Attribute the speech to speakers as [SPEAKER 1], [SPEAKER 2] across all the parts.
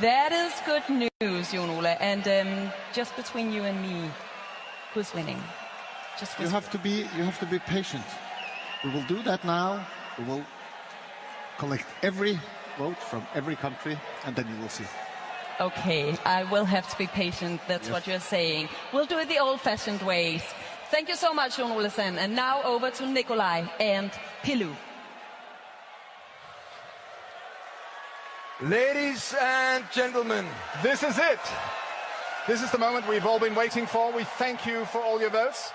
[SPEAKER 1] That is good news, Jon Ole. And just between you and me, who's winning?
[SPEAKER 2] You have to be patient. We will do that now. We will collect every vote from every country, and then you will see.
[SPEAKER 1] Okay, I will have to be patient. That's
[SPEAKER 2] Yes.
[SPEAKER 1] what you're saying. We'll do it the old-fashioned ways. Thank you so much, Jon Olesen. And now over to Nikolai and Pilu.
[SPEAKER 3] Ladies and gentlemen,
[SPEAKER 4] This is it. This is the moment we've all been waiting for. We thank you for all your votes.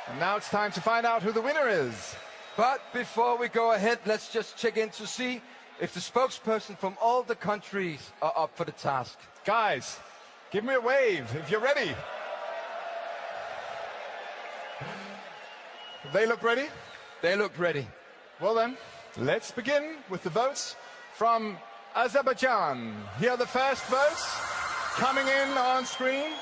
[SPEAKER 4] And now it's time to find out who the winner is.
[SPEAKER 3] but before we go ahead, let's just check in to see if the spokesperson from all the countries are up for the task.
[SPEAKER 4] Guys, give me a wave if you're ready. They look ready?
[SPEAKER 3] They look ready.
[SPEAKER 4] Well then, let's begin with the votes from Azerbaijan. Here are the first votes coming in on screen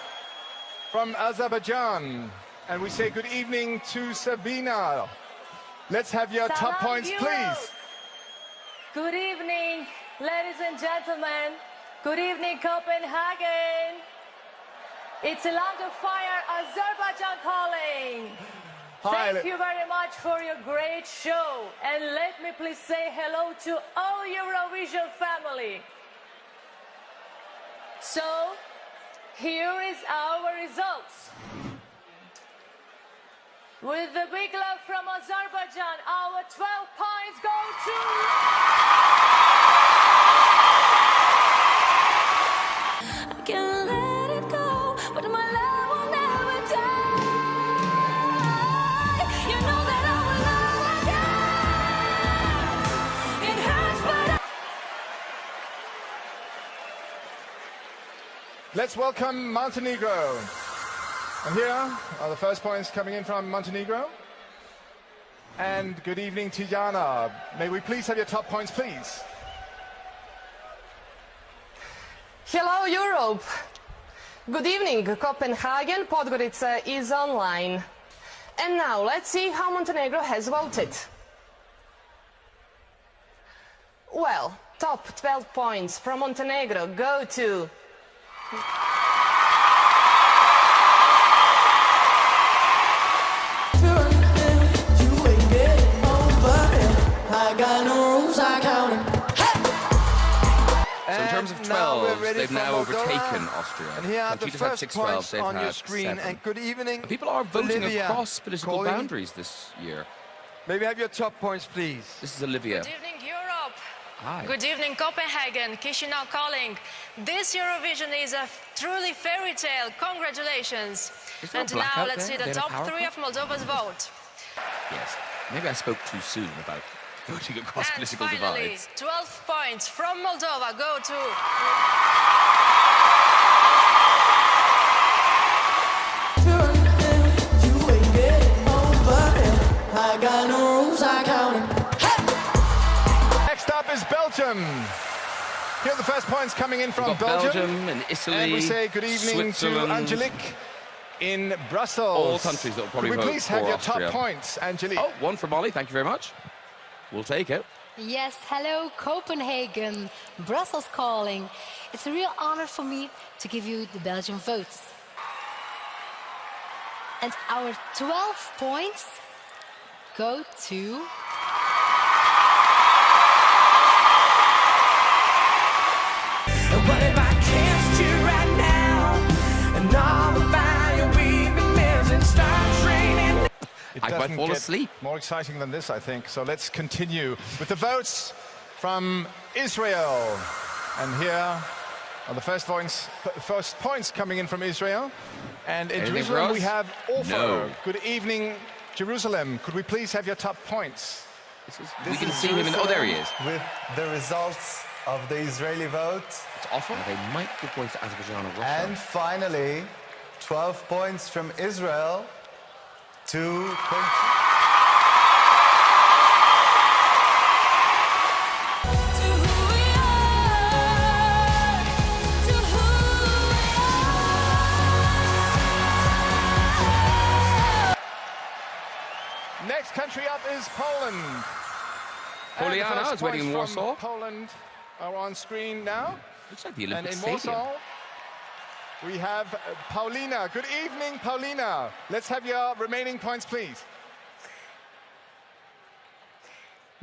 [SPEAKER 4] from Azerbaijan. And we say good evening to Sabina. Let's have your top
[SPEAKER 5] Salam
[SPEAKER 4] points,
[SPEAKER 5] Europe.
[SPEAKER 4] please.
[SPEAKER 5] Good evening, ladies and gentlemen. Good evening, Copenhagen. It's a land of fire, Azerbaijan calling.
[SPEAKER 4] Hi.
[SPEAKER 5] Thank you very much for your great show. And let me please say hello to all Eurovision family. So, here is our results. With the big love from Azerbaijan, our 12 points go to...
[SPEAKER 6] I can't let it go, but my love will never die. You know that I will never die. It hurts, but
[SPEAKER 4] Let's welcome Montenegro. And here are the first points coming in from Montenegro. And good evening, Tijana. May we please have your top points, please?
[SPEAKER 7] Hello, Europe. Good evening, Copenhagen. Podgorica is online. And now let's see how Montenegro has voted. Well, top 12 points from Montenegro go to...
[SPEAKER 8] So in terms of
[SPEAKER 3] And now
[SPEAKER 8] 12,
[SPEAKER 3] we're ready
[SPEAKER 8] they've
[SPEAKER 3] for
[SPEAKER 8] now
[SPEAKER 3] Moldova.
[SPEAKER 8] overtaken Austria.
[SPEAKER 3] And here are the
[SPEAKER 8] Conchita's had
[SPEAKER 3] first
[SPEAKER 8] 6
[SPEAKER 3] points
[SPEAKER 8] 12, they've
[SPEAKER 3] on your
[SPEAKER 8] had
[SPEAKER 3] screen.
[SPEAKER 8] 7.
[SPEAKER 3] And good evening,
[SPEAKER 8] People are voting
[SPEAKER 3] Bolivia
[SPEAKER 8] across political
[SPEAKER 3] calling.
[SPEAKER 8] boundaries this year.
[SPEAKER 3] May we have your top points, please?
[SPEAKER 8] This is Olivia.
[SPEAKER 9] Good evening, Europe.
[SPEAKER 8] Hi.
[SPEAKER 9] Good evening, Copenhagen. Chisinau calling. This Eurovision is a truly fairy tale. Congratulations.
[SPEAKER 8] Is there a
[SPEAKER 9] And
[SPEAKER 8] black
[SPEAKER 9] now
[SPEAKER 8] out
[SPEAKER 9] let's
[SPEAKER 8] there?
[SPEAKER 9] see the
[SPEAKER 8] They're
[SPEAKER 9] top
[SPEAKER 8] powerful?
[SPEAKER 9] 3 of Moldova's vote.
[SPEAKER 8] Yes. Maybe I spoke too soon about voting across
[SPEAKER 9] And
[SPEAKER 8] political
[SPEAKER 9] finally,
[SPEAKER 8] divides.
[SPEAKER 9] 12 points from Moldova go to...
[SPEAKER 4] Next up is Belgium. Here are the first points coming in from
[SPEAKER 8] We've got
[SPEAKER 4] Belgium.
[SPEAKER 8] Belgium and Italy,
[SPEAKER 4] And we say good evening to
[SPEAKER 8] Switzerland.
[SPEAKER 4] Angelique in Brussels.
[SPEAKER 8] All countries that will probably
[SPEAKER 4] Could we
[SPEAKER 8] vote
[SPEAKER 4] please have
[SPEAKER 8] for
[SPEAKER 4] your
[SPEAKER 8] Austria.
[SPEAKER 4] top points, Angelique?
[SPEAKER 8] Oh, one for Molly. Thank you very much. We'll take it.
[SPEAKER 10] Yes, hello Copenhagen, Brussels calling. It's a real honor for me to give you the Belgian votes. And our 12 points go to...
[SPEAKER 6] what if I kissed you right now? And all the fire we've been missing starts raining.
[SPEAKER 4] It
[SPEAKER 8] I might
[SPEAKER 4] doesn't
[SPEAKER 8] fall
[SPEAKER 4] get
[SPEAKER 8] asleep.
[SPEAKER 4] more exciting than this, I think. So let's continue with the votes from Israel. And here are the first points coming in from Israel. And in
[SPEAKER 8] Anything for
[SPEAKER 4] Jerusalem,
[SPEAKER 8] us?
[SPEAKER 4] we have Orfer.
[SPEAKER 8] No.
[SPEAKER 4] Good evening, Jerusalem. Could we please have your top points?
[SPEAKER 8] We can see him in... Oh, there he is.
[SPEAKER 11] With the results of the Israeli vote.
[SPEAKER 8] It's awful. They might give points to Azerbaijan or Russia.
[SPEAKER 11] And finally, 12 points from Israel to...
[SPEAKER 4] Next country up is Poland. And the
[SPEAKER 8] Poliana
[SPEAKER 4] first
[SPEAKER 8] is waiting in
[SPEAKER 4] points from
[SPEAKER 8] Warsaw.
[SPEAKER 4] Poland are on screen now.
[SPEAKER 8] Looks like the
[SPEAKER 4] And
[SPEAKER 8] Olympic
[SPEAKER 4] in
[SPEAKER 8] Stadium.
[SPEAKER 4] Warsaw, we have Paulina. Good evening, Paulina. Let's have your remaining points, please.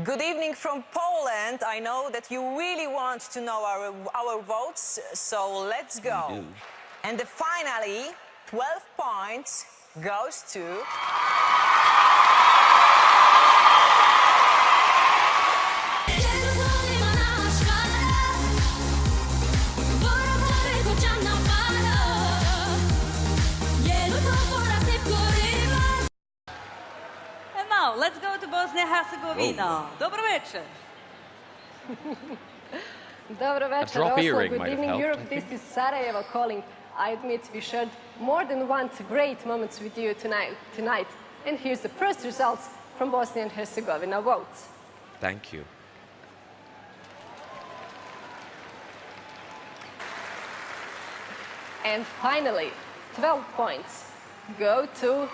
[SPEAKER 12] Good evening from Poland. I know that you really want to know our votes, so let's go. And finally, 12 points goes to...
[SPEAKER 1] And now, let's go to Bosnia Herzegovina. Dobro večer.
[SPEAKER 13] Dobro večer,
[SPEAKER 8] drop
[SPEAKER 13] Oslo.
[SPEAKER 8] earring
[SPEAKER 13] Good
[SPEAKER 8] might have
[SPEAKER 13] evening,
[SPEAKER 8] helped,
[SPEAKER 13] Europe.
[SPEAKER 8] I
[SPEAKER 13] This
[SPEAKER 8] think.
[SPEAKER 13] is Sarajevo calling. I admit we shared more than one great moments with you tonight. And here's the first results from Bosnia and Herzegovina votes.
[SPEAKER 8] Thank you.
[SPEAKER 13] And finally, 12 points go to...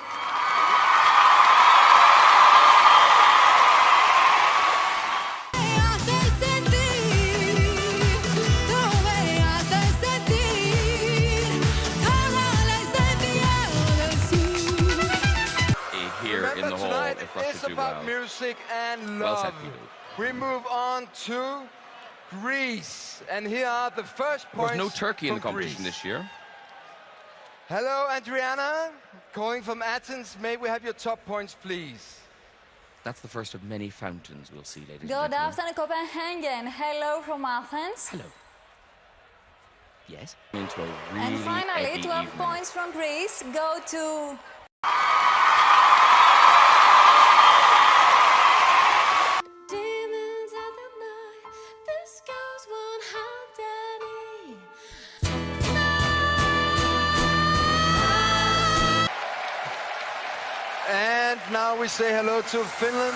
[SPEAKER 8] Here in the hall,
[SPEAKER 3] Tonight
[SPEAKER 8] if
[SPEAKER 3] it
[SPEAKER 8] Russia
[SPEAKER 3] is
[SPEAKER 8] do
[SPEAKER 3] about
[SPEAKER 8] well.
[SPEAKER 3] music and
[SPEAKER 8] Well
[SPEAKER 3] love.
[SPEAKER 8] said, Guido.
[SPEAKER 3] We move on to Greece, and here are the first
[SPEAKER 8] There was
[SPEAKER 3] points.
[SPEAKER 8] no Turkey in the
[SPEAKER 3] from
[SPEAKER 8] competition
[SPEAKER 3] Greece.
[SPEAKER 8] this year.
[SPEAKER 3] Hello, Adriana, calling from Athens. May we have your top points, please?
[SPEAKER 8] That's the first of many fountains we'll see, ladies and
[SPEAKER 14] Good
[SPEAKER 8] gentlemen.
[SPEAKER 14] afternoon, Copenhagen. Hello from Athens.
[SPEAKER 8] Hello. Yes. Into a really
[SPEAKER 14] And finally,
[SPEAKER 8] heavy
[SPEAKER 14] 12
[SPEAKER 8] evening.
[SPEAKER 14] points from Greece go to...
[SPEAKER 3] And now we say hello to Finland.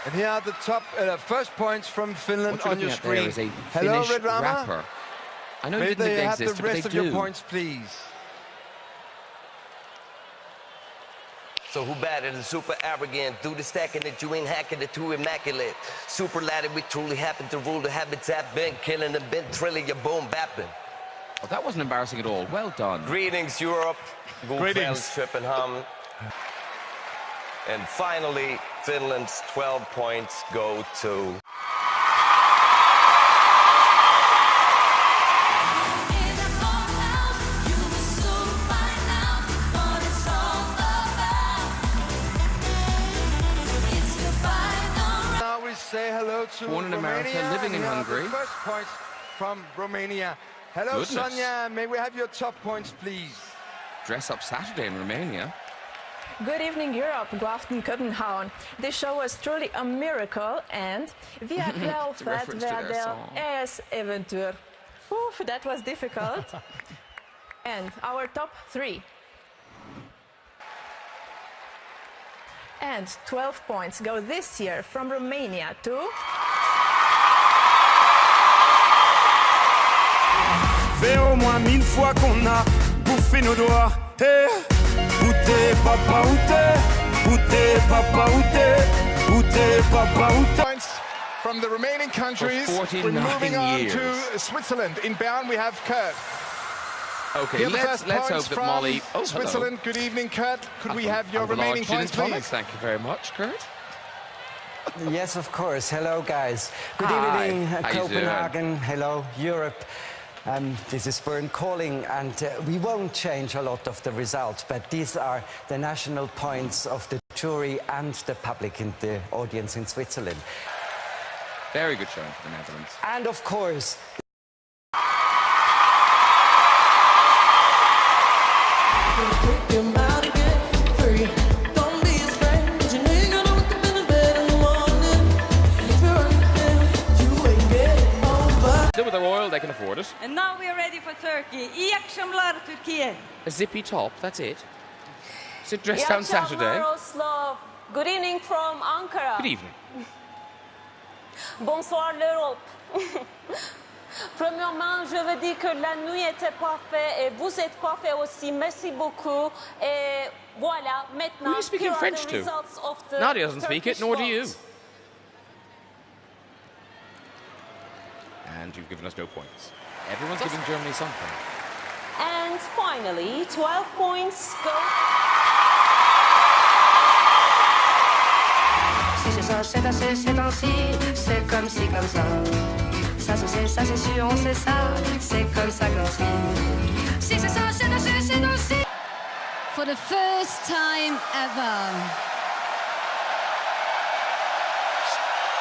[SPEAKER 3] And here are the top first points from Finland
[SPEAKER 8] What you're
[SPEAKER 3] on your
[SPEAKER 8] looking at there
[SPEAKER 3] screen.
[SPEAKER 8] is a
[SPEAKER 3] Hello,
[SPEAKER 8] Finnish
[SPEAKER 3] Red Rama.
[SPEAKER 8] rapper. I know you
[SPEAKER 3] Maybe
[SPEAKER 8] didn't think
[SPEAKER 3] they
[SPEAKER 8] they
[SPEAKER 3] have the
[SPEAKER 8] existed, but
[SPEAKER 3] rest
[SPEAKER 8] they
[SPEAKER 3] of your
[SPEAKER 8] do.
[SPEAKER 3] points, please.
[SPEAKER 15] So who better than super arrogant? Do the stacking that you ain't hacking it too immaculate. Superlative, we truly happen to rule the habitat. Been killing them, been thrilling your boom bapping.
[SPEAKER 8] Oh, that wasn't embarrassing at all. Well done.
[SPEAKER 15] Greetings, Europe.
[SPEAKER 8] Greetings.
[SPEAKER 15] Trippenham. And finally, Finland's 12 points go to...
[SPEAKER 3] Now we say hello to
[SPEAKER 8] Born in America,
[SPEAKER 3] Romania,
[SPEAKER 8] living in
[SPEAKER 3] and here are
[SPEAKER 8] Hungary.
[SPEAKER 3] the first points from Romania. Hello,
[SPEAKER 8] Goodness.
[SPEAKER 3] Sonia. May we have your top points, please?
[SPEAKER 8] Dress up Saturday in Romania.
[SPEAKER 16] Good evening, Europe. God afternoon, Copenhagen. This show was truly a miracle, and we are well
[SPEAKER 8] It's a
[SPEAKER 16] fed
[SPEAKER 8] reference to their
[SPEAKER 16] their
[SPEAKER 8] song.
[SPEAKER 16] AESC. Oof, that was difficult. And our top 3. And 12 points go this year from Romania to...
[SPEAKER 6] Fait au moins 1000 fois qu'on a bouffé nos doigts. Hey, où t'es, papa, où t'es? Où t'es, papa, où t'es? Où t'es, papa, où t'es?
[SPEAKER 4] Points from the remaining countries.
[SPEAKER 8] For 49
[SPEAKER 4] We're moving on
[SPEAKER 8] years.
[SPEAKER 4] to Switzerland. In Bern, we have Kurt.
[SPEAKER 8] Okay,
[SPEAKER 4] Here are the
[SPEAKER 8] let's
[SPEAKER 4] first
[SPEAKER 8] hope
[SPEAKER 4] points
[SPEAKER 8] that
[SPEAKER 4] from
[SPEAKER 8] Molly... Oh,
[SPEAKER 4] Switzerland. Good evening, Kurt. Could we have your
[SPEAKER 8] Have a large
[SPEAKER 4] remaining
[SPEAKER 8] gin
[SPEAKER 4] points,
[SPEAKER 8] and tonic.
[SPEAKER 4] please?
[SPEAKER 8] Thank you very much, Kurt.
[SPEAKER 17] Yes, of course. Hello, guys. Good
[SPEAKER 8] Hi.
[SPEAKER 17] evening,
[SPEAKER 8] How you
[SPEAKER 17] Copenhagen. Hello, Europe. This is Bernd calling, and we won't change a lot of the results, but these are the national points of the jury and the public in the audience in Switzerland.
[SPEAKER 8] Very good showing for the Netherlands.
[SPEAKER 17] And of course,
[SPEAKER 8] Still with their oil, they can afford it.
[SPEAKER 1] And now we are ready for Turkey. İyi akşamlar Türkiye.
[SPEAKER 8] A zippy top, that's it. Is it dress
[SPEAKER 5] İyi
[SPEAKER 8] down
[SPEAKER 5] akşamlar,
[SPEAKER 8] Saturday?
[SPEAKER 5] Oslo. Good evening from Ankara.
[SPEAKER 8] Good evening.
[SPEAKER 5] Bonsoir l'Europe. Premièrement, je veux dire que la nuit était parfaite et vous êtes parfait aussi. Merci beaucoup. Et voilà, maintenant,
[SPEAKER 8] Who are you speaking
[SPEAKER 5] here are
[SPEAKER 8] French
[SPEAKER 5] the
[SPEAKER 8] to?
[SPEAKER 5] results of the
[SPEAKER 8] Nadia doesn't speak it,
[SPEAKER 5] Turkish
[SPEAKER 8] nor do you.
[SPEAKER 5] vote.
[SPEAKER 8] And and you've given us no points. Everyone's giving Germany something.
[SPEAKER 12] And finally, 12 points go.
[SPEAKER 18] Si c'est ça, c'est assez, c'est ainsi, c'est comme si, comme ça. Ça c'est sûr, on sait ça, c'est comme ça qu'ainsi. Si c'est ça, c'est assez, c'est ainsi.
[SPEAKER 19] For the first time ever,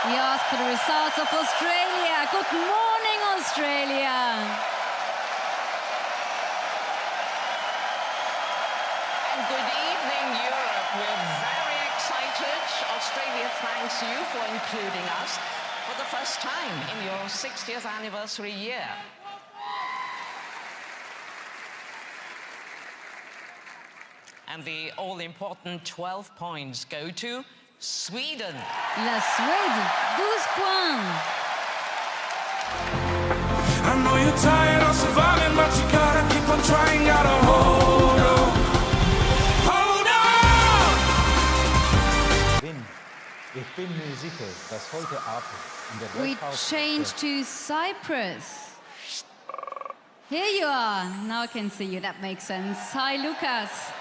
[SPEAKER 19] we ask for the results of Australia. Good morning, Australia.
[SPEAKER 20] And good evening, Europe. We're very excited. Australia thanks you for including us for the first time in your 60th anniversary year. And the all-important 12 points go to Sweden.
[SPEAKER 19] La Suède, 12 points.
[SPEAKER 6] I know you're tired of surviving, but you gotta keep on trying, gotta hold on. Hold on!
[SPEAKER 21] Ich bin mir sicher, dass heute Abend in der
[SPEAKER 19] We change to Cyprus. Here you are. Now I can see you. That makes sense. Hi, Lucas.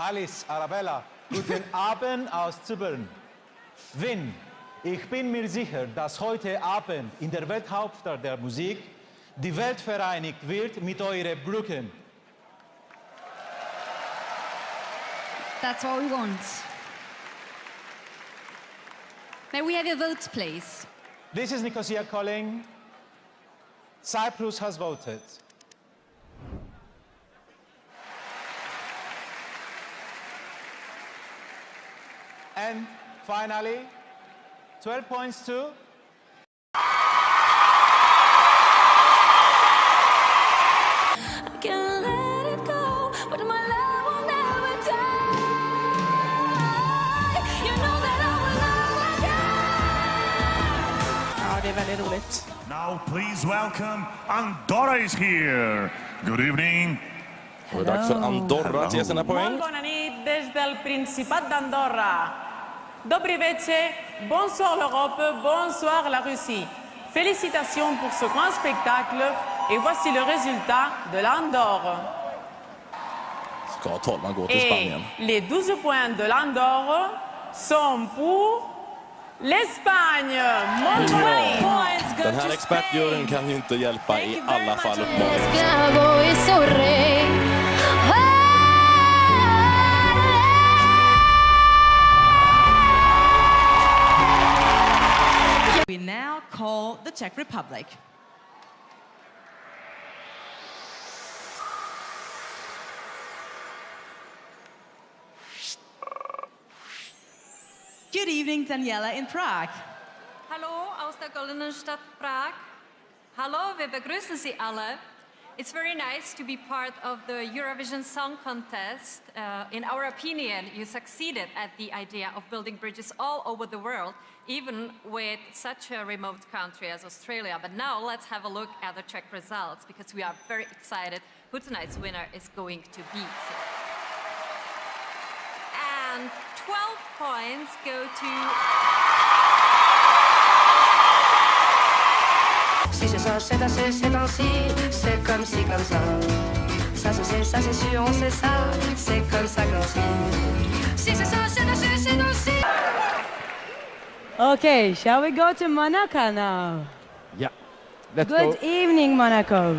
[SPEAKER 21] Alice, Arabella, guten Abend aus Zypern. Wien, ich bin mir sicher, dass heute Abend in der Welthauptstadt der Musik die Welt vereinigt wird mit euren Brücken.
[SPEAKER 19] That's what we want. May we have your votes, please?
[SPEAKER 21] This is Nicosia calling. Cyprus has voted. And finally, 12 points to
[SPEAKER 18] I can't let it go, but my love will never die. You know that I will never die.
[SPEAKER 22] Ja, det är väldigt roligt.
[SPEAKER 23] Now please welcome Andorra is here. Good evening.
[SPEAKER 24] Och det är dags för Andorra att ge sina poäng.
[SPEAKER 25] Bona nit des del Principat d'Andorra. Dobry večer, bonsoir l'Europe, bonsoir la Russie. Félicitations pour ce grand spectacle et voici le résultat de l'Andorre.
[SPEAKER 24] Ska tolvan gå till Spanien?
[SPEAKER 25] Et les 12 points de l'Andorre sont pour l'Espagne.
[SPEAKER 24] Den här expertjuryn kan ju inte hjälpa i alla fall uppmaningen.
[SPEAKER 1] We now call the Czech Republic. Good evening, Daniela in Prague.
[SPEAKER 26] Hallo aus der goldenen Stadt Prag. Hallo, wir begrüßen Sie alle. It's very nice to be part of the Eurovision Song Contest. In our opinion, you succeeded at the idea of building bridges all over the world, even with such a remote country as Australia. But now let's have a look at the Czech results, because we are very excited who tonight's winner is going to be. And 12 points go to...
[SPEAKER 18] Si c'est ça, c'est assez, c'est ainsi, c'est comme si, comme ça. Ça c'est sûr, on sait ça, c'est comme ça qu'ainsi. Si c'est ça, c'est assez, c'est ainsi.
[SPEAKER 27] Okay, shall we go to Monaco now?
[SPEAKER 24] Yeah, let's
[SPEAKER 27] Good evening, Monaco.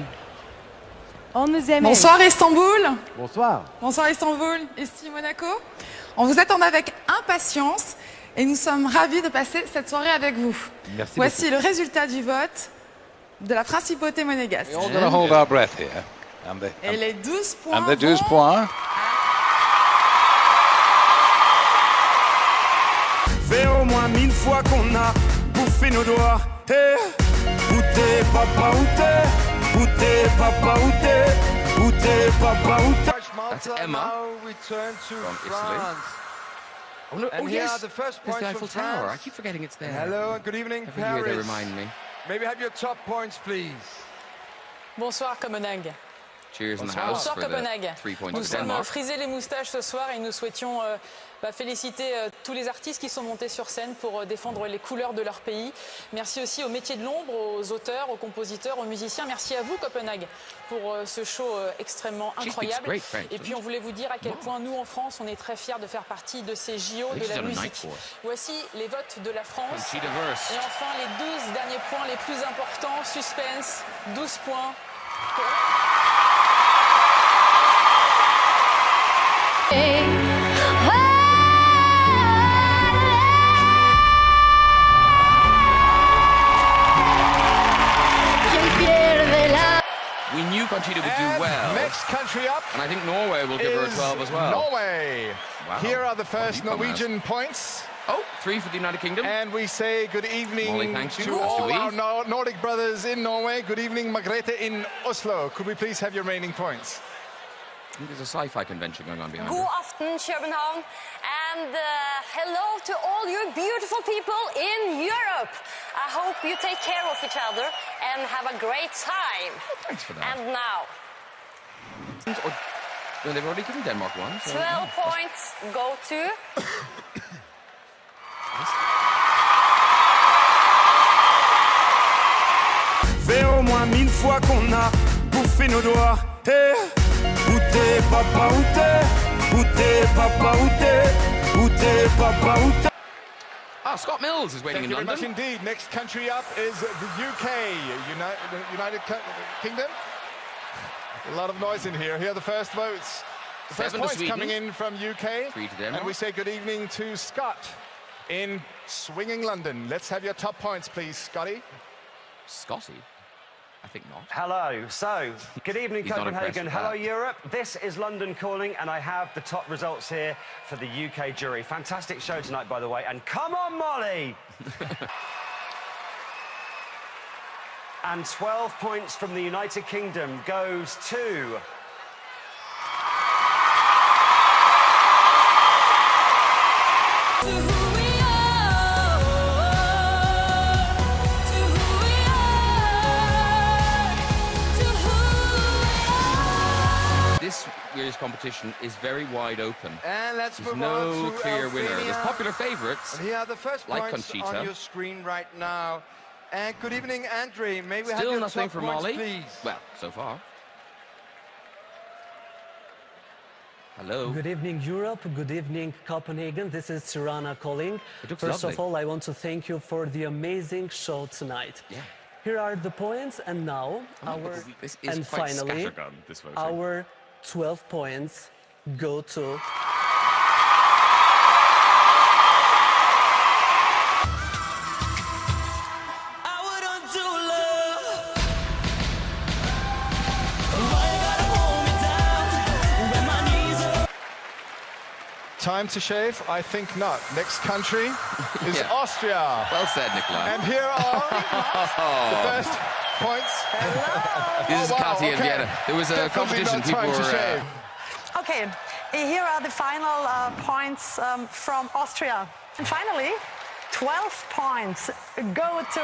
[SPEAKER 27] On nous aime.
[SPEAKER 28] Bonsoir Istanbul.
[SPEAKER 24] Bonsoir.
[SPEAKER 28] Bonsoir Istanbul, ici Monaco. On vous attend avec impatience et nous sommes ravis de passer cette soirée avec vous.
[SPEAKER 24] Merci
[SPEAKER 28] Voici
[SPEAKER 24] beaucoup.
[SPEAKER 28] le résultat du vote de la principauté monégasque.
[SPEAKER 24] We're all going to hold our breath here.
[SPEAKER 28] Et les 12 points.
[SPEAKER 24] And the 12 points.
[SPEAKER 6] Fait au moins 1000 fois qu'on a bouffé nos doigts. Hey, où t'es, papa, où t'es? Où t'es, papa, où t'es? Où t'es, papa, où t'es?
[SPEAKER 3] That's Emma. Now we turn to France.
[SPEAKER 8] Oh, no,
[SPEAKER 3] And
[SPEAKER 8] oh,
[SPEAKER 3] here
[SPEAKER 8] yes.
[SPEAKER 3] are the first
[SPEAKER 8] There's
[SPEAKER 3] points
[SPEAKER 8] the Eiffel
[SPEAKER 3] from
[SPEAKER 8] Tower.
[SPEAKER 3] France.
[SPEAKER 8] I keep forgetting it's there.
[SPEAKER 3] Hello and good evening,
[SPEAKER 8] Every
[SPEAKER 3] Paris.
[SPEAKER 8] year they remind me.
[SPEAKER 3] Maybe have your top points, please.
[SPEAKER 29] Bonsoir Copenhague.
[SPEAKER 8] Cheers in the house for
[SPEAKER 28] Copenhague.
[SPEAKER 8] 3 points
[SPEAKER 28] Nous
[SPEAKER 8] for
[SPEAKER 28] sommes
[SPEAKER 8] Denmark.
[SPEAKER 28] frisés les moustaches ce soir et nous souhaitions féliciter tous les artistes qui sont montés sur scène pour défendre les couleurs de leur pays. Merci aussi aux métiers de l'ombre, aux auteurs, aux compositeurs, aux musiciens. Merci à vous Copenhague pour ce show extrêmement incroyable. Et puis on voulait vous dire à quel point nous en France on est très fiers de faire partie de ces JO de la musique. Voici les votes de la France. Et enfin les 12 derniers points les plus importants. Suspense, 12 points.
[SPEAKER 8] We knew Conchita would do well.
[SPEAKER 4] Next country up.
[SPEAKER 8] And I think Norway will give her a 12 as well.
[SPEAKER 4] Norway.
[SPEAKER 8] Wow.
[SPEAKER 4] Here are the first Norwegian points.
[SPEAKER 8] Oh, 3 for the United Kingdom.
[SPEAKER 4] And we say good evening to all our Nordic brothers in Norway. Good evening, Margrethe in Oslo. Could we please have your remaining points?
[SPEAKER 8] I think there's a sci-fi convention going on behind
[SPEAKER 2] God
[SPEAKER 8] her.
[SPEAKER 2] aften, København. And hello to all you beautiful people in Europe. I hope you take care of each other and have a great time.
[SPEAKER 8] Thanks for that.
[SPEAKER 2] And now,
[SPEAKER 8] Well, they've already given Denmark one. So
[SPEAKER 2] 12 points go to...
[SPEAKER 6] Fait au moins 1000 fois qu'on a bouffé nos doigts. Hey. Où t'es, papa, où t'es? Où t'es, papa, où t'es? Où t'es, papa, où t'es?
[SPEAKER 8] Ah, Scott Mills is waiting in London.
[SPEAKER 4] Thank you very much indeed. Next country up is the UK, United Kingdom. A lot of noise in here. Here are the first votes. The first points coming in from UK.
[SPEAKER 8] 3 to Denmark.
[SPEAKER 4] And we say good evening to Scott in swinging London. Let's have your top points, please, Scotty.
[SPEAKER 8] Scotty? I think not.
[SPEAKER 7] Hello. So, good evening,
[SPEAKER 8] He's not
[SPEAKER 7] Copenhagen.
[SPEAKER 8] impressed with
[SPEAKER 7] Hello,
[SPEAKER 8] that.
[SPEAKER 7] Europe. This is London calling, and I have the top results here for the UK jury. Fantastic show tonight, by the way. And come on, Molly! And 12 points from the United Kingdom goes to...
[SPEAKER 8] This year's competition is very wide open.
[SPEAKER 3] And let's
[SPEAKER 8] There's
[SPEAKER 3] move on
[SPEAKER 8] no
[SPEAKER 3] to
[SPEAKER 8] clear winner.
[SPEAKER 3] Albania.
[SPEAKER 8] There's popular favourites,
[SPEAKER 3] And here are the first
[SPEAKER 8] like
[SPEAKER 3] points
[SPEAKER 8] Conchita.
[SPEAKER 3] on your screen right now. And good evening, Andre. May we have
[SPEAKER 8] Still
[SPEAKER 3] your
[SPEAKER 8] nothing
[SPEAKER 3] top
[SPEAKER 8] for
[SPEAKER 3] points,
[SPEAKER 8] Molly.
[SPEAKER 3] please?
[SPEAKER 8] Well, so far. Hello.
[SPEAKER 9] Good evening, Europe. Good evening, Copenhagen. This is Tirana calling. First
[SPEAKER 8] lovely.
[SPEAKER 9] of all, I want to thank you for the amazing show tonight.
[SPEAKER 8] Yeah.
[SPEAKER 9] Here are the points, and now
[SPEAKER 8] this is quite
[SPEAKER 9] finally,
[SPEAKER 8] scattergun, this voting.
[SPEAKER 9] our 12 points go to...
[SPEAKER 4] Time to shave? I think not. Next country is
[SPEAKER 8] Yeah.
[SPEAKER 4] Austria.
[SPEAKER 8] Well said, Nikolai.
[SPEAKER 4] And here are the first points.
[SPEAKER 8] This is
[SPEAKER 4] wow,
[SPEAKER 8] Katia and
[SPEAKER 4] okay.
[SPEAKER 8] Vienna. There was a
[SPEAKER 4] Definitely
[SPEAKER 8] competition.
[SPEAKER 4] not
[SPEAKER 8] People
[SPEAKER 4] time to
[SPEAKER 8] were.
[SPEAKER 4] shave.
[SPEAKER 10] Okay, here are the final points from Austria. And finally, 12 points go to...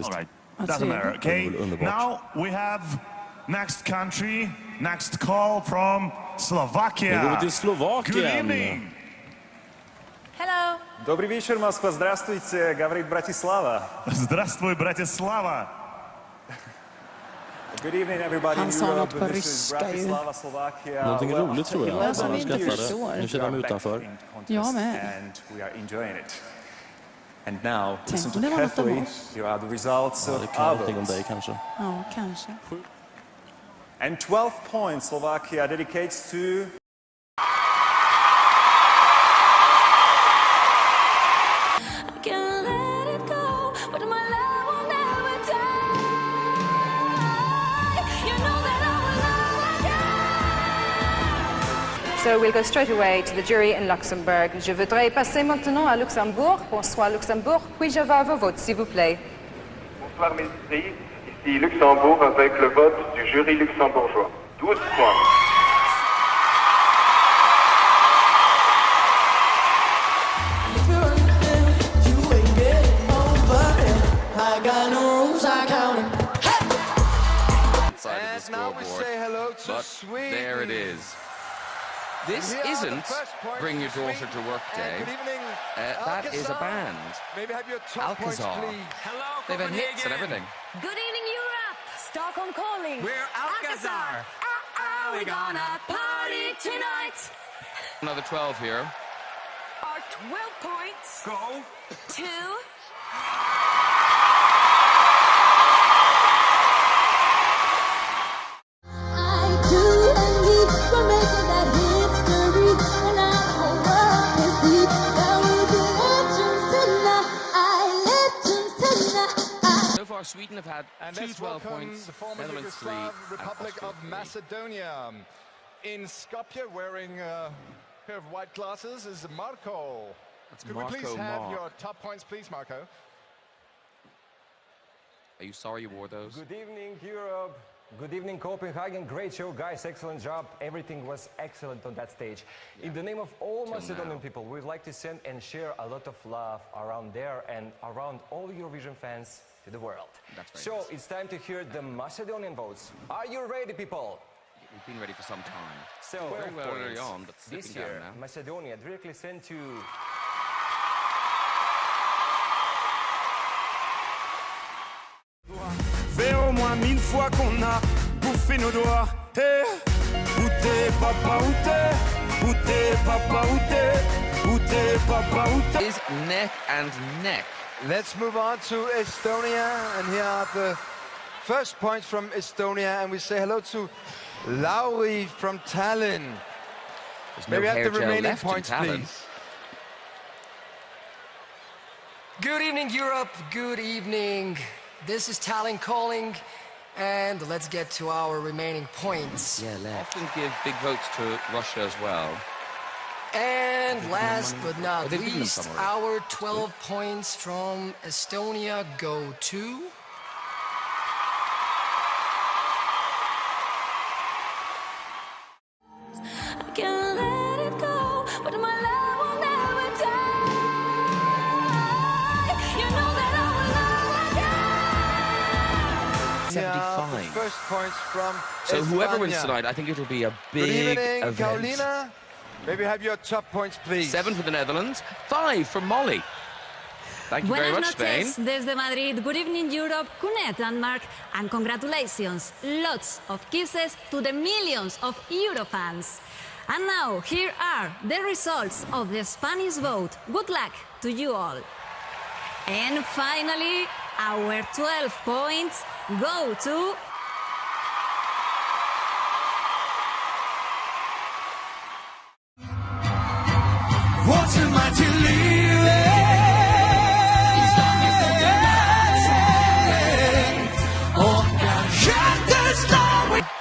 [SPEAKER 23] All right, doesn't matter. Okay, now we have next country, next call from Slovakia.
[SPEAKER 24] Nu går vi till Slovakien.
[SPEAKER 23] Good evening.
[SPEAKER 11] Hello.
[SPEAKER 13] Добрый вечер, Москва. Здравствуйте, говорит Братислава.
[SPEAKER 23] Здравствуй, Братислава.
[SPEAKER 13] Good evening, everybody in
[SPEAKER 27] Han sa
[SPEAKER 13] Europe.
[SPEAKER 27] något på
[SPEAKER 13] This is
[SPEAKER 27] ryska ju.
[SPEAKER 13] Bratislava, Slovakia.
[SPEAKER 24] Någonting roligt tror jag.
[SPEAKER 27] Vad som
[SPEAKER 24] Alla
[SPEAKER 27] inte
[SPEAKER 24] skrattade.
[SPEAKER 27] förstår.
[SPEAKER 24] Nu känner jag mig utanför.
[SPEAKER 27] Jag med.
[SPEAKER 13] And we are enjoying it. And now, listen
[SPEAKER 27] Tänk
[SPEAKER 13] to
[SPEAKER 27] om det var något om
[SPEAKER 13] carefully.
[SPEAKER 27] oss.
[SPEAKER 13] Here are the results
[SPEAKER 24] Ja,
[SPEAKER 13] of
[SPEAKER 24] det kan
[SPEAKER 13] our
[SPEAKER 24] någonting om
[SPEAKER 13] votes.
[SPEAKER 24] dig kanske.
[SPEAKER 27] Ja, kanske.
[SPEAKER 13] And 12 points Slovakia dedicates to...
[SPEAKER 14] So we'll go straight away to the jury in Luxembourg. Je voudrais passer maintenant à Luxembourg. Bonsoir Luxembourg. Puis-je avoir vos votes, s'il vous plaît?
[SPEAKER 22] Bonsoir, messieurs. Ici Luxembourg avec le vote du jury luxembourgeois.
[SPEAKER 5] Good performance.
[SPEAKER 3] And now we say hello to Sweden.
[SPEAKER 8] There it is. This isn't Bring Your Daughter to Work Day.
[SPEAKER 3] Good evening,
[SPEAKER 8] that is a band.
[SPEAKER 3] Maybe have your top points, please.
[SPEAKER 8] Hello, They've had hits and everything.
[SPEAKER 2] Good evening, Europe. Stockholm calling.
[SPEAKER 12] We're Alcazar.
[SPEAKER 2] We're gonna party tonight.
[SPEAKER 8] Another 12 here.
[SPEAKER 2] Our 12 points.
[SPEAKER 12] Go.
[SPEAKER 2] To...
[SPEAKER 8] So far, Sweden have had two 12 points.
[SPEAKER 4] The former
[SPEAKER 8] Netherlands 3.
[SPEAKER 4] Yugoslav Republic of
[SPEAKER 8] Austria 3.
[SPEAKER 4] Macedonia. In Skopje, wearing a pair of white glasses, is Marco. Could we please have your top points, please, Marco?
[SPEAKER 8] Are you sorry you wore those?
[SPEAKER 15] Good evening, Europe. Good evening, Copenhagen. Great show, guys. Excellent job. Everything was excellent on that stage. Yeah. In the name of all Macedonian people, we'd like to send and share a lot of love around there and around all Eurovision fans to the world. So nice. It's time to hear the Macedonian votes. Are you ready, people?
[SPEAKER 8] We've been ready for some time.
[SPEAKER 15] So
[SPEAKER 8] very well early on, but
[SPEAKER 15] this year, down now. Macedonia directly sent to...
[SPEAKER 6] Fait au moins 1000 fois qu'on a bouffé nos doigts. Hey, où t'es, papa, où t'es? Où t'es, papa, où t'es? Où t'es, papa, où t'es?
[SPEAKER 8] Is neck and neck.
[SPEAKER 3] Let's move on to Estonia, and here are the first points from Estonia, and we say hello to Lauri from Tallinn. Maybe have the remaining points, please.
[SPEAKER 16] Good evening, Europe. Good evening. This is Tallinn calling, and let's get to our remaining points.
[SPEAKER 8] Yeah, often give big votes to Russia as well.
[SPEAKER 16] And last but not least, our 12 points from Estonia go to...
[SPEAKER 18] I can't let it go, but my love will never die. You know that I will never die.
[SPEAKER 8] 75.
[SPEAKER 3] First points from
[SPEAKER 8] So
[SPEAKER 3] Albania.
[SPEAKER 8] whoever wins tonight, I think it'll be a big
[SPEAKER 3] Good evening,
[SPEAKER 8] event.
[SPEAKER 3] Carolina. Maybe have your top points, please.
[SPEAKER 8] 7 for the Netherlands, 5 from Molly. Thank you very much, Spain.
[SPEAKER 17] Buenas noches desde Madrid. Good evening, Europe. Good Denmark. And congratulations. Lots of kisses to the millions of Euro fans. And now, here are the results of the Spanish vote. Good luck to you all. And finally, our 12 points go to...
[SPEAKER 6] What's in my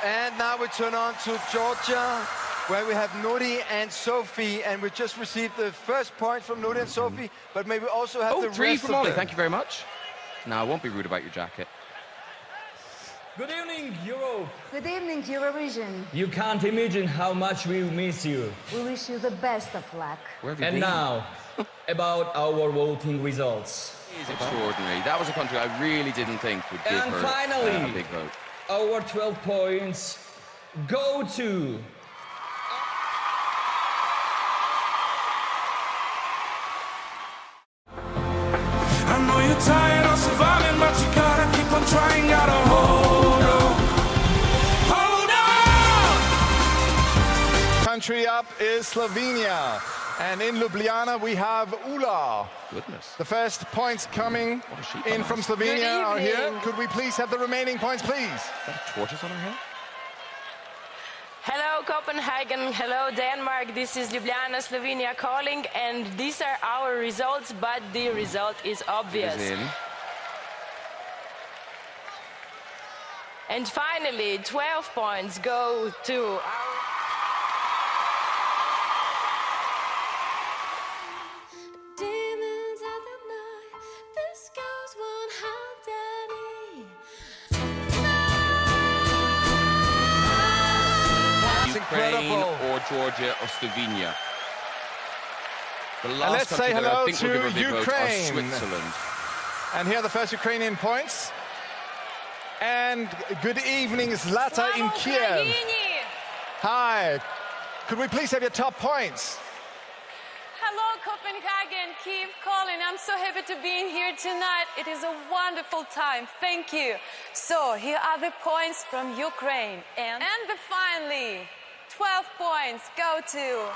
[SPEAKER 3] And now we turn on to Georgia, where we have Nuri and Sophie, and we just received the first point from Nuri and Sophie, but maybe also have the
[SPEAKER 8] 3
[SPEAKER 3] rest
[SPEAKER 8] from
[SPEAKER 3] of
[SPEAKER 8] Molly.
[SPEAKER 3] them.
[SPEAKER 8] Thank you very much. No, I won't be rude about your jacket.
[SPEAKER 19] Good evening, Europe.
[SPEAKER 20] Good evening, Eurovision.
[SPEAKER 19] You can't imagine how much we miss you.
[SPEAKER 20] We wish you the best of luck.
[SPEAKER 19] And now, about our voting results.
[SPEAKER 8] It's extraordinary. That was a country I really didn't think would give
[SPEAKER 19] And
[SPEAKER 8] her
[SPEAKER 19] finally,
[SPEAKER 8] a big vote.
[SPEAKER 19] Our 12 points go to...
[SPEAKER 6] I know you're tired of surviving, but you gotta keep on trying, gotta hold on. Hold on!
[SPEAKER 4] Country up is Slovenia. And in Ljubljana, we have Ula.
[SPEAKER 8] Goodness.
[SPEAKER 4] The first points coming in from Slovenia are here. Could we please have the remaining points, please?
[SPEAKER 8] Is that a tortoise on her head?
[SPEAKER 22] Hello, Copenhagen. Hello, Denmark. This is Ljubljana, Slovenia calling, and these are our results, but the result is obvious.
[SPEAKER 8] It is in.
[SPEAKER 22] And finally, 12 points go to our...
[SPEAKER 8] Ukraine or Georgia or Slovenia. The last
[SPEAKER 4] And let's say
[SPEAKER 8] country that
[SPEAKER 4] hello
[SPEAKER 8] I think will give her a
[SPEAKER 4] to
[SPEAKER 8] big vote are
[SPEAKER 4] Ukraine.
[SPEAKER 8] Switzerland.
[SPEAKER 4] And here are the first Ukrainian points. And good evening, Zlata in Kiev. Hi. Could we please have your top points?
[SPEAKER 1] Hello, Copenhagen. Keep calling. I'm so happy to be in here tonight. It is a wonderful time. Thank you. So here are the points from Ukraine. And finally, 12 points go to...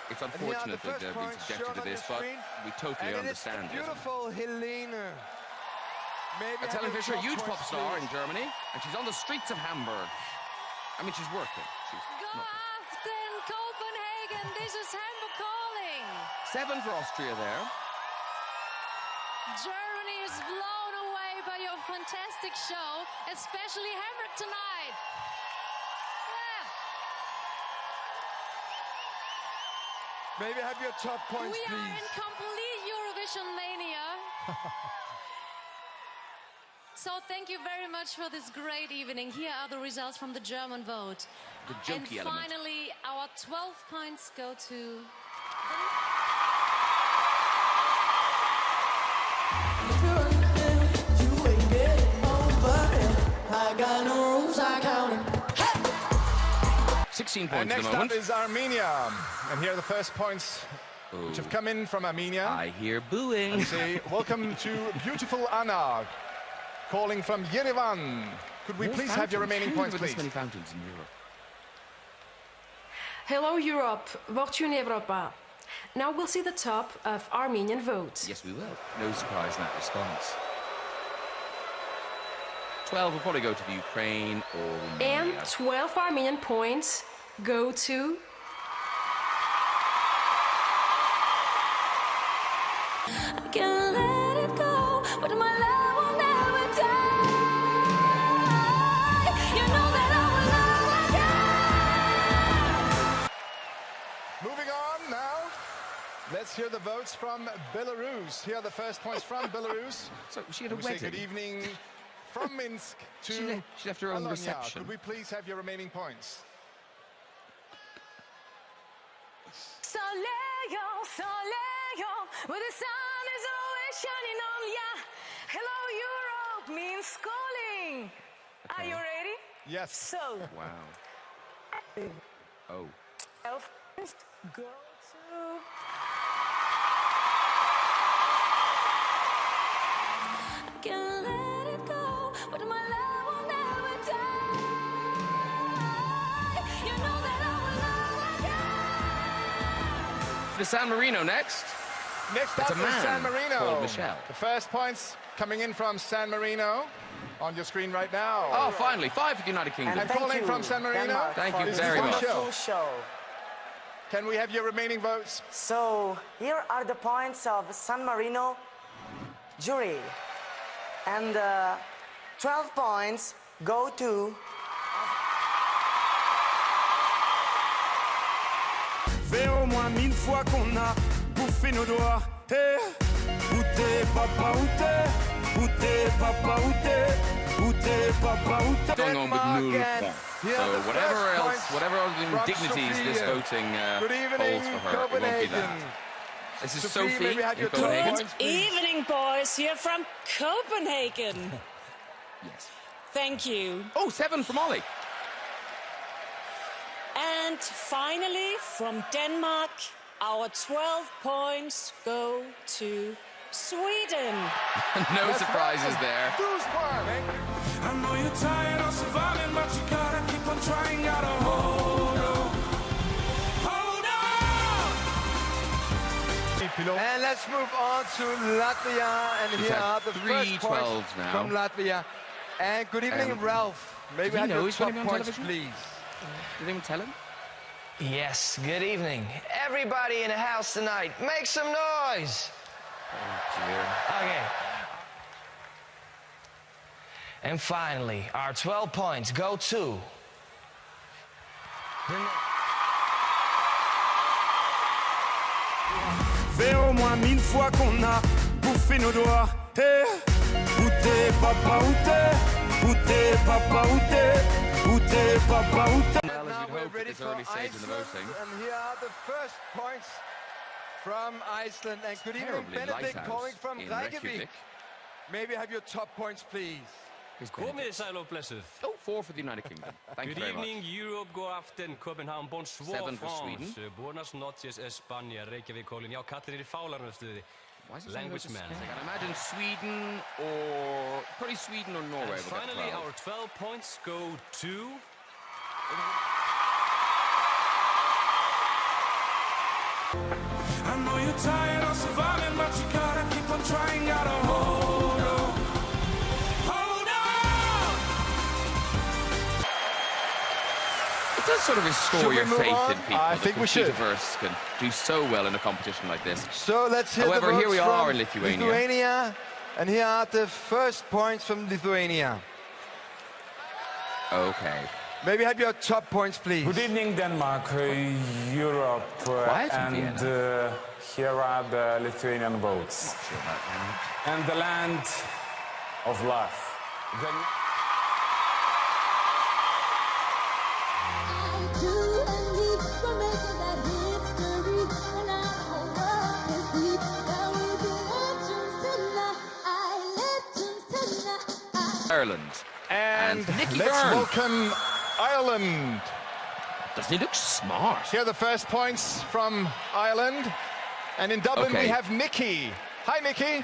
[SPEAKER 8] It's unfortunate that they've been subjected to this, but we totally understand it.
[SPEAKER 3] Beautiful Helena.
[SPEAKER 8] A television, a huge pop star in Germany, and she's on the streets of Hamburg. I mean, she's working.
[SPEAKER 5] Go after Copenhagen. This is Hamburg calling.
[SPEAKER 8] 7 for Austria there.
[SPEAKER 5] Germany is blown away by your fantastic show, especially Hamburg tonight.
[SPEAKER 3] Maybe have your top points, please.
[SPEAKER 5] We are in complete Eurovision mania. So thank you very much for this great evening. Here are the results from the German vote.
[SPEAKER 8] The jokey
[SPEAKER 5] and
[SPEAKER 8] element.
[SPEAKER 5] finally, our 12 points go to...
[SPEAKER 18] I got no rules, I count them.
[SPEAKER 8] 16 points
[SPEAKER 4] and
[SPEAKER 8] at the
[SPEAKER 4] next
[SPEAKER 8] moment.
[SPEAKER 4] up is Armenia. And here are the first points which have come in from Armenia.
[SPEAKER 8] I hear booing.
[SPEAKER 4] And say, welcome to beautiful Anna, calling from Yerevan. Could we
[SPEAKER 8] More
[SPEAKER 4] please have your remaining points,
[SPEAKER 8] Who are
[SPEAKER 4] please?
[SPEAKER 8] this many fountains in Europe?
[SPEAKER 7] Hello Europe, Fortune Europa. Now we'll see the top of Armenian votes.
[SPEAKER 8] Yes, we will. No surprise in that response. 12 will probably go to the Ukraine or Romania.
[SPEAKER 7] And 12 Armenian points go to...
[SPEAKER 18] I can't let it go, but my love will never die. You know that I will love again.
[SPEAKER 4] Moving on now. Let's hear the votes from Belarus. Here are the first points from Belarus.
[SPEAKER 8] So she had a
[SPEAKER 4] We say
[SPEAKER 8] wedding.
[SPEAKER 4] good evening from Minsk to
[SPEAKER 8] She left her own
[SPEAKER 4] Alanya.
[SPEAKER 8] reception.
[SPEAKER 4] Could we please have your remaining points?
[SPEAKER 1] Soleil, soleil, where the sun is always shining on ya. Hello, Europe means calling. Are you ready?
[SPEAKER 4] Yes.
[SPEAKER 1] So.
[SPEAKER 8] Wow. Oh.
[SPEAKER 1] 12 points go to...
[SPEAKER 18] I can't let it go, but my love will never die. You know that I will love again.
[SPEAKER 8] To San Marino next.
[SPEAKER 4] Next
[SPEAKER 8] It's
[SPEAKER 4] up
[SPEAKER 8] a
[SPEAKER 4] is
[SPEAKER 8] man
[SPEAKER 4] San Marino.
[SPEAKER 8] called Michel.
[SPEAKER 4] The first points coming in from San Marino on your screen right now.
[SPEAKER 8] Oh, finally, 5 for the United Kingdom.
[SPEAKER 4] And calling from San Marino.
[SPEAKER 8] Thank you
[SPEAKER 4] is
[SPEAKER 8] very much.
[SPEAKER 4] Show. Can we have your remaining votes?
[SPEAKER 12] So here are the points of San Marino jury. And 12 points go to...
[SPEAKER 6] Fait au moins 1000 fois qu'on a bouffé nos doigts. Hey, où t'es, papa, où t'es? Où t'es, papa, où t'es? Où t'es, papa, où t'es?
[SPEAKER 8] Going on with null points. So whatever else, whatever other indignities this voting holds for her, it won't be that. This is Sophie in Copenhagen.
[SPEAKER 21] Good evening, boys, here from Copenhagen.
[SPEAKER 8] Yes.
[SPEAKER 21] Thank you.
[SPEAKER 8] Oh, 7 from Ollie.
[SPEAKER 21] And finally, from Denmark, our 12 points go to Sweden.
[SPEAKER 8] No surprises there.
[SPEAKER 6] I know you're tired of surviving, but you gotta keep on trying. Gotta hold on. Hold on.
[SPEAKER 3] And let's move on to Latvia. And
[SPEAKER 8] She's
[SPEAKER 3] here
[SPEAKER 8] had
[SPEAKER 3] are the first
[SPEAKER 8] 3
[SPEAKER 3] points
[SPEAKER 8] 12s now.
[SPEAKER 3] from Latvia. And good evening, Ralph. Maybe
[SPEAKER 8] Did he
[SPEAKER 3] have
[SPEAKER 8] know
[SPEAKER 3] your
[SPEAKER 8] he's going
[SPEAKER 3] top
[SPEAKER 8] to be on
[SPEAKER 3] points,
[SPEAKER 8] television?
[SPEAKER 3] please.
[SPEAKER 8] Did anyone tell him?
[SPEAKER 25] Yes, good evening. Everybody in the house tonight, make some noise.
[SPEAKER 8] Oh, dear.
[SPEAKER 25] Okay. And finally, our 12 points go to...
[SPEAKER 6] Fait au moins 1000 fois qu'on a bouffé nos doigts. Hey, où t'es, papa, où t'es? Où t'es, papa, où t'es? Où t'es, papa, où t'es?
[SPEAKER 3] Now we're ready for Iceland, and here are the first points from Iceland. And good evening, Benedict, calling from Reykjavik. Maybe have your top points, please.
[SPEAKER 9] Komið sæl og blessuð.
[SPEAKER 8] Oh, 4 for the United Kingdom. Thank you very much.
[SPEAKER 9] Good evening, Europe, god aften, Copenhagen, bonsoir,
[SPEAKER 8] 7 for Sweden.
[SPEAKER 9] Buenas noches, España, Reykjavík, Colin. Já, kallir í fálarnarstuði. Language man.
[SPEAKER 8] I can imagine Sweden or... probably Sweden or Norway.
[SPEAKER 9] And finally, our 12 points go to...
[SPEAKER 6] I know you're tired of surviving, but you gotta keep on trying, gotta hold on. Hold on!
[SPEAKER 8] It does sort of restore your faith in people.
[SPEAKER 4] I think we should.
[SPEAKER 8] Verse can do so well in a competition like this.
[SPEAKER 3] So let's hear
[SPEAKER 8] However,
[SPEAKER 3] the votes
[SPEAKER 8] here we
[SPEAKER 3] from
[SPEAKER 8] are in Lithuania.
[SPEAKER 3] And here are the first points from Lithuania.
[SPEAKER 8] Okay.
[SPEAKER 3] Maybe have your top points, please.
[SPEAKER 10] Good evening, Denmark, Europe, and here are the Lithuanian votes. And the land of love.
[SPEAKER 8] Ireland.
[SPEAKER 4] And
[SPEAKER 8] Nicky
[SPEAKER 4] let's
[SPEAKER 8] Byrne.
[SPEAKER 4] welcome Ireland.
[SPEAKER 8] Doesn't he look smart?
[SPEAKER 4] Here are the first points from Ireland. And in Dublin we have Nicky. Hi, Nicky.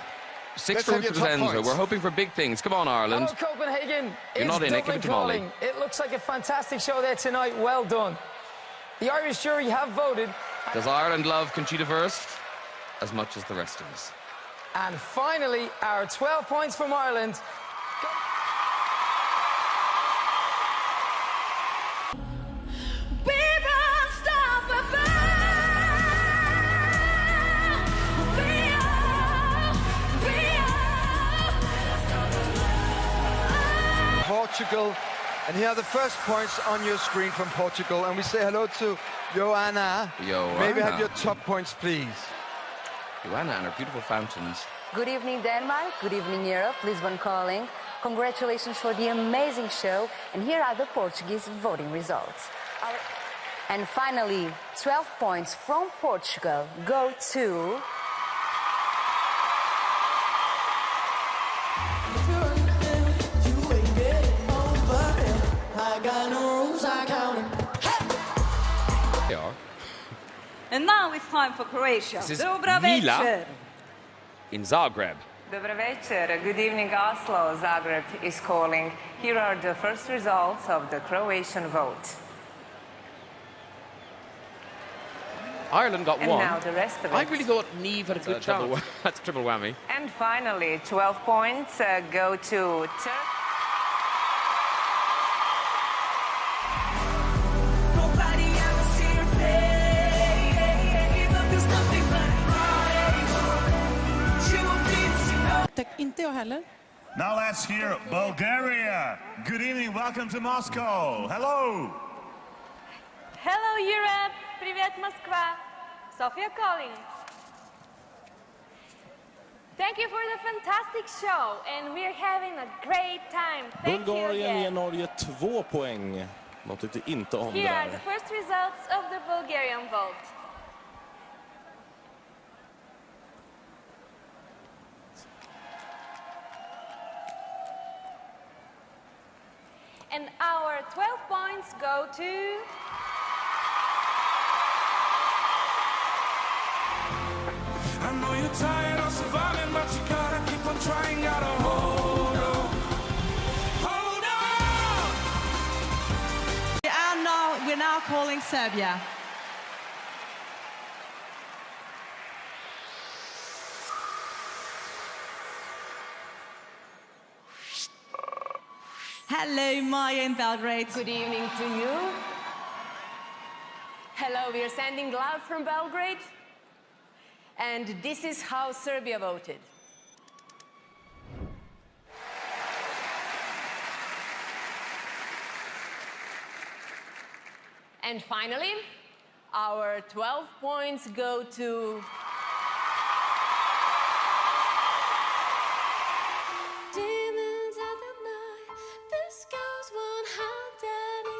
[SPEAKER 8] 6 for Enzo. We're hoping for big things. Come on, Ireland.
[SPEAKER 11] Hello, Copenhagen.
[SPEAKER 8] You're not in it. Give it to Molly.
[SPEAKER 11] It looks like a fantastic show there tonight. Well done. The Irish jury have voted.
[SPEAKER 8] Does Ireland love Conchita Wurst as much as the rest of us?
[SPEAKER 11] And finally, our 12 points from Ireland.
[SPEAKER 3] Portugal. And here are the first points on your screen from Portugal. And we say hello to Joanna. Maybe have your top points, please.
[SPEAKER 8] Joanna and her beautiful fountains.
[SPEAKER 23] Good evening, Denmark. Good evening, Europe. Lisbon calling. Congratulations for the amazing show. And here are the Portuguese voting results. And finally, 12 points from Portugal go to...
[SPEAKER 20] And now it's time for Croatia.
[SPEAKER 8] This is
[SPEAKER 20] Dobra
[SPEAKER 8] Mila
[SPEAKER 20] večer.
[SPEAKER 8] in Zagreb.
[SPEAKER 24] Dobra večer. Good evening, Oslo. Zagreb is calling. Here are the first results of the Croatian vote.
[SPEAKER 8] Ireland got
[SPEAKER 24] and
[SPEAKER 8] one.
[SPEAKER 24] Now the rest of it.
[SPEAKER 8] I really thought Niamh had a good chance. That's a triple whammy.
[SPEAKER 24] And finally, 12 points go to Turkey.
[SPEAKER 26] Inte jag heller.
[SPEAKER 27] Now let's hear Bulgaria. Good evening, welcome to Moscow. Hello.
[SPEAKER 1] Hello, Europe. Привет, Москва. Sofia calling. Thank you for the fantastic show, and we're having a great time. Thank you
[SPEAKER 28] Bulgarien ger
[SPEAKER 1] again.
[SPEAKER 28] Norge 2 poäng. Man tyckte inte om det
[SPEAKER 1] Here are
[SPEAKER 28] där.
[SPEAKER 1] the first results of the Bulgarian vote. And our 12 points go to...
[SPEAKER 6] I know you're tired of surviving, but you gotta keep on trying, gotta hold on. Hold on!
[SPEAKER 26] We're now calling Serbia. Hello, Maya in Belgrade.
[SPEAKER 1] Good evening to you. Hello, we are sending love from Belgrade. And this is how Serbia voted. And finally, our 12 points go to...
[SPEAKER 5] Demons of the night, this goes one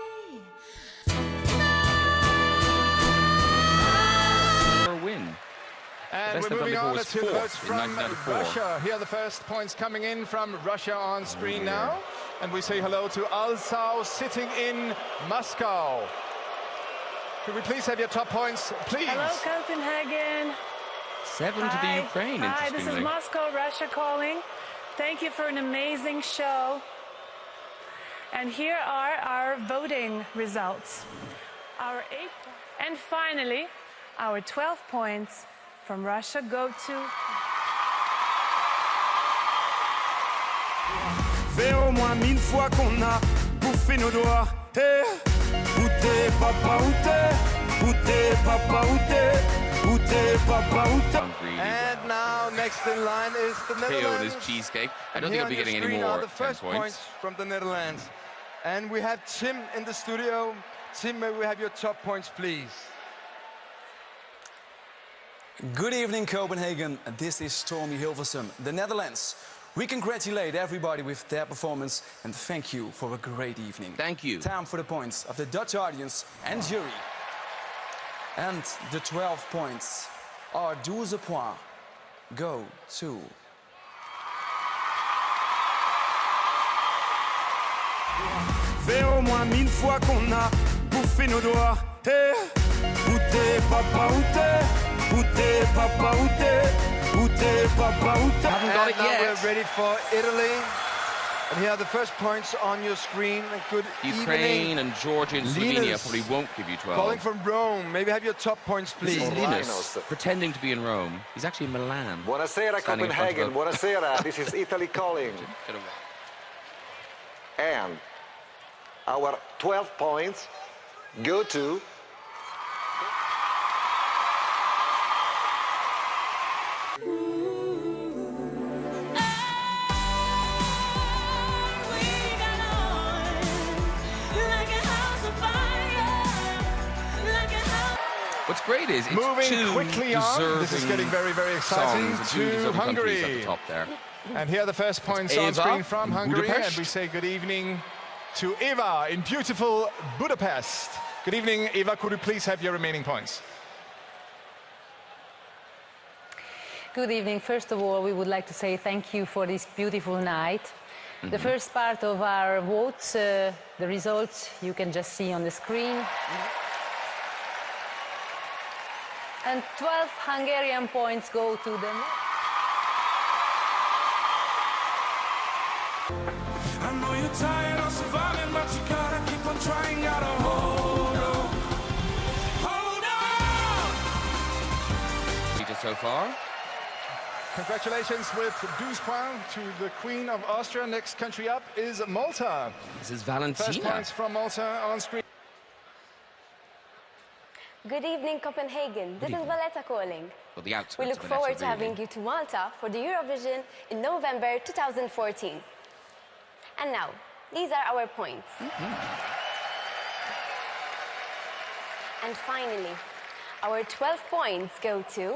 [SPEAKER 8] For a win.
[SPEAKER 4] And
[SPEAKER 8] Best
[SPEAKER 4] we're moving on to the votes
[SPEAKER 8] in
[SPEAKER 4] from
[SPEAKER 8] 1994.
[SPEAKER 4] Russia. Here are the first points coming in from Russia on screen now. And we say hello to Alsau sitting in Moscow. Could we please have your top points, please?
[SPEAKER 2] Hello, Copenhagen.
[SPEAKER 8] 7 to the Ukraine,
[SPEAKER 2] Hi, this is
[SPEAKER 8] interestingly.
[SPEAKER 2] Moscow, Russia calling. Thank you for an amazing show. And here are our voting results. And finally, our 12 points from Russia go to...
[SPEAKER 6] Fait au moins 1000 fois qu'on a bouffé nos doigts. Hey, où t'es, papa, où t'es? Où t'es, papa, où t'es? Où t'es, papa, où t'es?
[SPEAKER 3] And now next in line is the Netherlands.
[SPEAKER 8] His cheesecake. I
[SPEAKER 3] And
[SPEAKER 8] don't think
[SPEAKER 3] here
[SPEAKER 8] I'll be
[SPEAKER 3] on your
[SPEAKER 8] getting any
[SPEAKER 3] screen are
[SPEAKER 8] more
[SPEAKER 3] the
[SPEAKER 8] 10
[SPEAKER 3] first
[SPEAKER 8] points.
[SPEAKER 3] points from the Netherlands. And we have Tim in the studio. Tim, may we have your top points, please?
[SPEAKER 13] Good evening, Copenhagen. This is Stormy Hilversum, the Netherlands. We congratulate everybody with their performance and thank you for a great evening.
[SPEAKER 8] Thank you.
[SPEAKER 13] Time for the points of the Dutch audience and jury. And the 12 points, our 12 points, go to...
[SPEAKER 6] Fait au moins 1000 fois qu'on a bouffé nos doigts. Hey, où t'es, papa, où t'es? Où t'es, papa, où t'es? Où t'es, papa, où t'es?
[SPEAKER 8] Haven't got it
[SPEAKER 3] And now
[SPEAKER 8] yet.
[SPEAKER 3] we're ready for Italy. And here are the first points on your screen. Good
[SPEAKER 8] Ukraine
[SPEAKER 3] evening.
[SPEAKER 8] and Georgia and Slovenia
[SPEAKER 3] Linus,
[SPEAKER 8] probably won't give you 12.
[SPEAKER 3] calling from Rome. Maybe have your top points, please.
[SPEAKER 8] This is Linus, pretending to be in Rome. He's actually in Milan.
[SPEAKER 14] Buonasera,
[SPEAKER 8] Standing in front of
[SPEAKER 14] Copenhagen.
[SPEAKER 8] a-
[SPEAKER 14] Buonasera. This is Italy calling.
[SPEAKER 8] Get away.
[SPEAKER 14] And our 12 points go to...
[SPEAKER 8] What's great is it's
[SPEAKER 4] Moving
[SPEAKER 8] two
[SPEAKER 4] quickly on. This is
[SPEAKER 8] deserving
[SPEAKER 4] getting very, very exciting.
[SPEAKER 8] songs, two
[SPEAKER 4] To
[SPEAKER 8] deserving countries
[SPEAKER 4] Hungary.
[SPEAKER 8] at the top there.
[SPEAKER 4] And here are the first points on
[SPEAKER 8] Eva
[SPEAKER 4] screen from
[SPEAKER 8] in
[SPEAKER 4] Hungary.
[SPEAKER 8] Budapest.
[SPEAKER 4] And we say good evening to Eva in beautiful Budapest. Good evening, Eva. Could we please have your remaining points?
[SPEAKER 23] Good evening. First of all, we would like to say thank you for this beautiful night. The first part of our votes, the results, you can just see on the screen. And 12 Hungarian points go to them.
[SPEAKER 6] I know you're tired of surviving, but you gotta keep on trying. Gotta hold on. Hold on!
[SPEAKER 8] So far.
[SPEAKER 4] Congratulations with 12 points to the Queen of Austria. Next country up is Malta.
[SPEAKER 8] This is Valentina.
[SPEAKER 4] First points from Malta on screen.
[SPEAKER 15] Good evening, Copenhagen. This is Valletta calling.
[SPEAKER 8] Well, the outskirts
[SPEAKER 15] We look
[SPEAKER 8] of
[SPEAKER 15] forward
[SPEAKER 8] Valletta,
[SPEAKER 15] to having you to Malta for the Eurovision in November 2014. And now, these are our points. And finally, our 12 points go to